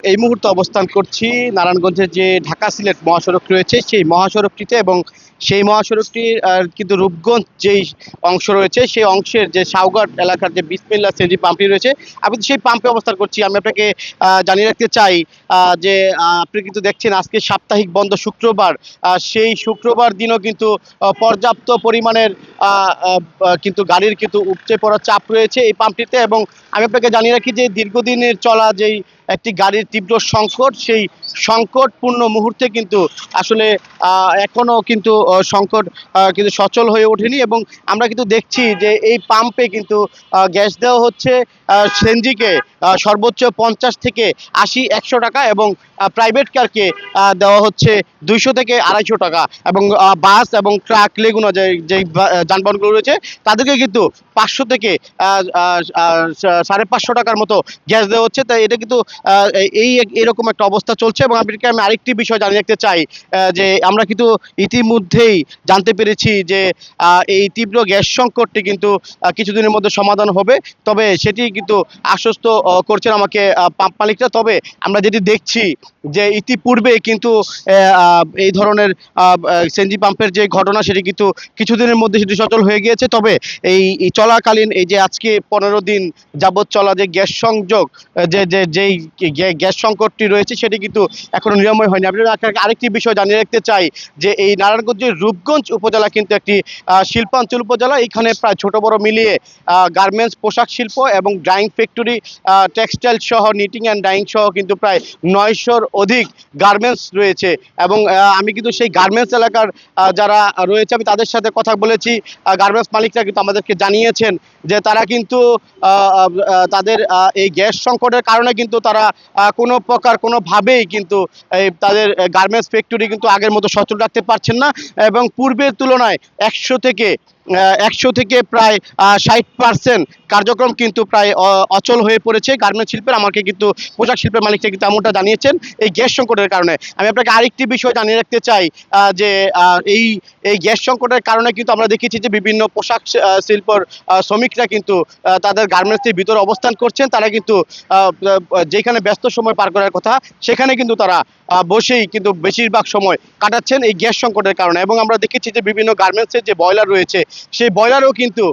এই মুহূর্তে অবস্থান করছি নারায়ণগঞ্জের যে ঢাকা সিলেট মহাসড়ক রয়েছে সেই মহাসড়কটিতে, এবং সেই মহাসড়কটির কিন্তু রূপগঞ্জ যেই অংশ রয়েছে সেই অংশের যে সাউঘাট এলাকার যে বিসমিল্লাহ সিএনজি পাম্পটি রয়েছে, আমি তো সেই পাম্পে অবস্থান করছি। আমি আপনাকে জানিয়ে রাখতে চাই যে আপনি কিন্তু দেখছেন আজকে সাপ্তাহিক বন্ধ শুক্রবার। সেই শুক্রবার দিনও কিন্তু পর্যাপ্ত পরিমাণের কিন্তু গাড়ির কিন্তু উপচে পড়ার চাপ রয়েছে এই পাম্পটিতে। এবং আমি আপনাকে জানিয়ে রাখি যে দীর্ঘদিনের চলা যেই একটি গাড়ির তীব্র সংকট, সেই সংকটপূর্ণ মুহূর্তে কিন্তু আসলে এখনো কিন্তু সংকট কিন্তু সচল হয়ে ওঠেনি। এবং আমরা কিন্তু দেখছি যে এই পাম্পে কিন্তু গ্যাস দেওয়া হচ্ছে সিএনজিকে সর্বোচ্চ 50 থেকে 80 100 টাকা, এবং প্রাইভেট কারকে দেওয়া হচ্ছে 200 থেকে 250 টাকা, এবং বাস এবং ট্রাক লেগুনা যে যানবাহনগুলো রয়েছে তাদেরকে কিন্তু 500 থেকে 550 টাকার মতো গ্যাস দেওয়া হচ্ছে। তাই এটা কিন্তু এরকম একটা অবস্থা চলছে। এবং আপনাকে আমি আরেকটি বিষয় জানিয়ে রাখতে চাই যে আমরা কিন্তু ইতিমধ্যেই জানতে পেরেছি যে এই তীব্র গ্যাস সংকটটি কিন্তু কিছুদিনের মধ্যে সমাধান হবে, তবে সেটি কিন্তু আশ্বস্ত করছেন আমাকে পাম্প মালিকরা। তবে আমরা যেটি দেখছি যে ইতিপূর্বে কিন্তু এই ধরনের সিএনজি পাম্পের যে ঘটনা সেটি কিন্তু কিছুদিনের মধ্যে সেটি সচল হয়ে গিয়েছে। তবে এই চলাকালীন এই যে আজকে 15 দিন যাবৎ চলা যে গ্যাস সংযোগ যেই গ্যাস সংকটটি রয়েছে সেটি কিন্তু এখনো নিরাময় হয়নি। আপনাকে আরেকটি বিষয় জানিয়ে রাখতে চাই যে এই নারায়ণগঞ্জের রূপগঞ্জ উপজেলা কিন্তু একটি শিল্পাঞ্চল উপজেলা। এখানে প্রায় ছোট বড় মিলিয়ে গার্মেন্টস, পোশাক শিল্প এবং ড্রাইং ফ্যাক্টরি, টেক্সটাইল সহ, নিটিং অ্যান্ড ডাইং সহ কিন্তু প্রায় 900-র অধিক গার্মেন্টস রয়েছে। এবং আমি কিন্তু সেই গার্মেন্টস এলাকার যারা রয়েছে আমি তাদের সাথে কথা বলেছি। গার্মেন্টস মালিকরা কিন্তু আমাদেরকে জানিয়েছেন যে তারা কিন্তু তাদের এই গ্যাস সংকটের কারণে কিন্তু তারা কোনো প্রকার কোনোভাবেই কিন্তু তাদের গার্মেন্টস ফ্যাক্টরি কিন্তু আগের মতো সচল রাখতে পারছেন না। এবং পূর্বের তুলনায় 100 থেকে প্রায় 60% কার্যক্রম কিন্তু প্রায় অচল হয়ে পড়েছে গার্মেন্টস শিল্পের। আমাকে কিন্তু পোশাক শিল্পের মালিকরা কিন্তু এমনটা জানিয়েছেন এই গ্যাস সংকটের কারণে। আমি আপনাকে আরেকটি বিষয় জানিয়ে রাখতে চাই যে এই গ্যাস সংকটের কারণে কিন্তু আমরা দেখেছি যে বিভিন্ন পোশাক শিল্পর শ্রমিকরা কিন্তু তাদের গার্মেন্টসের ভিতরে অবস্থান করছেন। তারা কিন্তু যেখানে ব্যস্ত সময় পার করার কথা সেখানে কিন্তু তারা বসেই কিন্তু বেশিরভাগ সময় কাটাচ্ছেন এই গ্যাস সংকটের কারণে। এবং আমরা দেখেছি যে বিভিন্ন গার্মেন্টসের যে বয়লার রয়েছে সেই বয়লারও কিন্তু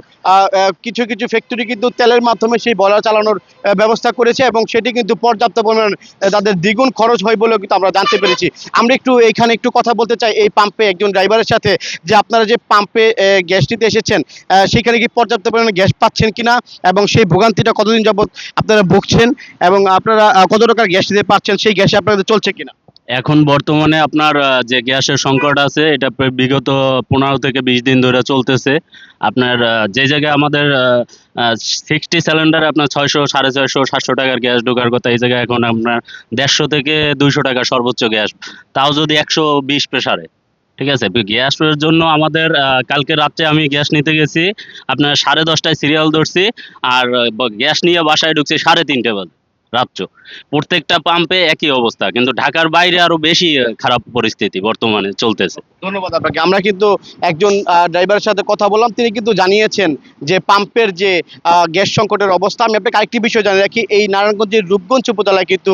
কিছু কিছু ফ্যাক্টরি কিন্তু তেলের মাধ্যমে সেই বয়লার চালানোর ব্যবস্থা করেছে, এবং সেটি কিন্তু পর্যাপ্ত পরিমাণ তাদের দ্বিগুণ খরচ হয় বলেও কিন্তু আমরা জানতে পেরেছি। আমরা এখানে একটু কথা বলতে চাই এই পাম্পে একজন ড্রাইভারের সাথে যে আপনারা যে পাম্পে গ্যাস নিতে এসেছেন সেখানে কি পর্যাপ্ত পরিমাণে গ্যাস পাচ্ছেন কিনা, এবং সেই ভোগান্তিটা কতদিন যাবত আপনারা ভুগছেন, এবং আপনারা কত টাকার গ্যাস দিতে পারছেন, সেই গ্যাসে আপনাদের চলছে কিনা? এখন বর্তমানে আপনার যে গ্যাসের সংকট আছে এটা বিগত 15 থেকে 20 দিন ধরে চলতেছে। আপনার যে জায়গায় আমাদের 60 সিলিন্ডার আপনার 600, 650, 700 টাকার গ্যাস ঢোকার কথা, এই জায়গায় এখন আপনার 150 থেকে 200 টাকা সর্বোচ্চ গ্যাস, তাও যদি 120 প্রেসারে। ঠিক আছে, গ্যাসের জন্য আমাদের কালকে রাত্রে আমি গ্যাস নিতে গেছি, আপনার 10:30টায় সিরিয়াল ধরছি, আর গ্যাস নিয়ে বাসায় ঢুকছি 3:30 বাজে রাত্র। প্রত্যেকটা পাম্পে একই অবস্থা, কিন্তু ঢাকার বাইরে আরো বেশি খারাপ পরিস্থিতি বর্তমানে চলতেছে। ধন্যবাদ আপনাকে। আমরা কিন্তু একজন ড্রাইভারের সাথে কথা বললাম, তিনি কিন্তু জানিয়েছেন যে পাম্পের যে গ্যাস সংকটের অবস্থা। আমি আপনাকে আরেকটি বিষয় জানিয়ে রাখি, এই নারায়ণগঞ্জের রূপগঞ্জ উপজেলায় কিন্তু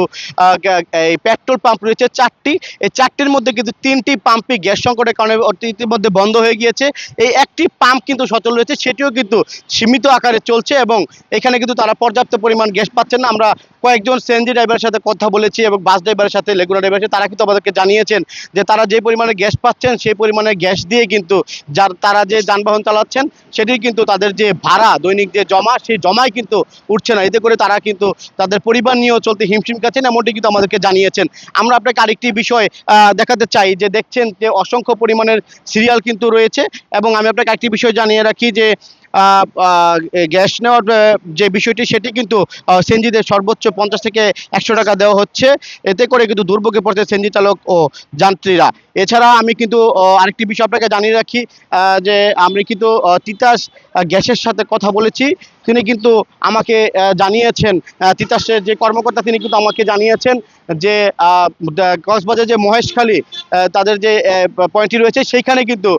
এই পেট্রোল পাম্প রয়েছে 4টি। এই 4টির মধ্যে কিন্তু 3টি পাম্পই গ্যাস সংকটের কারণে ইতিমধ্যে বন্ধ হয়ে গিয়েছে। এই একটি পাম্প কিন্তু সচল রয়েছে, সেটিও কিন্তু সীমিত আকারে চলছে, এবং এখানে কিন্তু তারা পর্যাপ্ত পরিমাণ গ্যাস পাচ্ছেন না। আমরা কয়েকজন সিএনজি ড্রাইভারের সাথে কথা বলেছি এবং বাস ড্রাইভারের সাথে, লেগুনা ড্রাইভারের সাথে, তারা কিন্তু আমাদেরকে জানিয়েছেন যে তারা যে পরিমাণে গ্যাস পাচ্ছেন সেই পরিমাণে গ্যাস দিয়ে কিন্তু তারা যে যানবাহন চালাচ্ছেন সেটি কিন্তু তাদের যে ভাড়া দৈনিক যে জমা, সেই জমাই কিন্তু উঠছে না। এতে করে তারা কিন্তু তাদের পরিবার নিয়েও চলতে হিমশিম খাচ্ছেন, এমনটি কিন্তু আমাদেরকে জানিয়েছেন। আমরা আপনাকে আরেকটি বিষয় দেখাতে চাই যে দেখছেন যে অসংখ্য পরিমাণের সিরিয়াল কিন্তু রয়েছে। এবং আমি আপনাকে আরেকটি বিষয় জানিয়ে রাখি যে গ্যাস নেওয়ার যে বিষয়টি সেটি কিন্তু সিএনজিদের সর্বোচ্চ 50 থেকে 100 টাকা দেওয়া হচ্ছে। এতে করে কিন্তু দুর্ভোগে পড়ছে সিএনজি চালক ও যাত্রীরা। এছাড়া আমি কিন্তু আরেকটি বিষয় আপনাকে জানিয়ে রাখি যে আমি কিন্তু তিতাস গ্যাসের সাথে কথা বলেছি, তিনি কিন্তু আমাকে জানিয়েছেন, তিতাসের যে কর্মকর্তা তিনি কিন্তু আমাকে জানিয়েছেন যে কক্সবাজার যে মহেশখালী তাদের যে পয়েন্টটি রয়েছে সেইখানে কিন্তু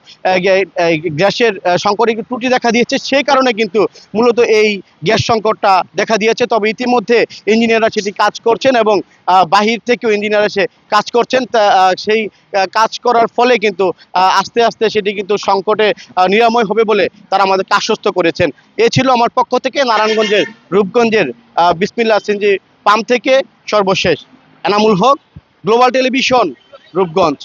গ্যাসের সংকটে একটু ত্রুটি দেখা দিয়েছে, সেই কারণে কিন্তু মূলত এই গ্যাস সংকটটা দেখা দিয়েছে। তবে ইতিমধ্যে ইঞ্জিনিয়াররা সেটি কাজ করছেন এবং বাহির থেকেও ইঞ্জিনিয়ার এসে কাজ করছেন, সেই কাজ করার ফলে কিন্তু আস্তে আস্তে সেটি কিন্তু সংকটে নিরাময় হবে বলে তারা আমাদেরকে আশ্বস্ত করেছেন। এ ছিল আমার পক্ষ থেকে নারায়ণগঞ্জের রূপগঞ্জের বিসমিল্লাহ সিএনজি পাম্প থেকে সর্বশেষ। Enamul Haque, global television, Rupganj.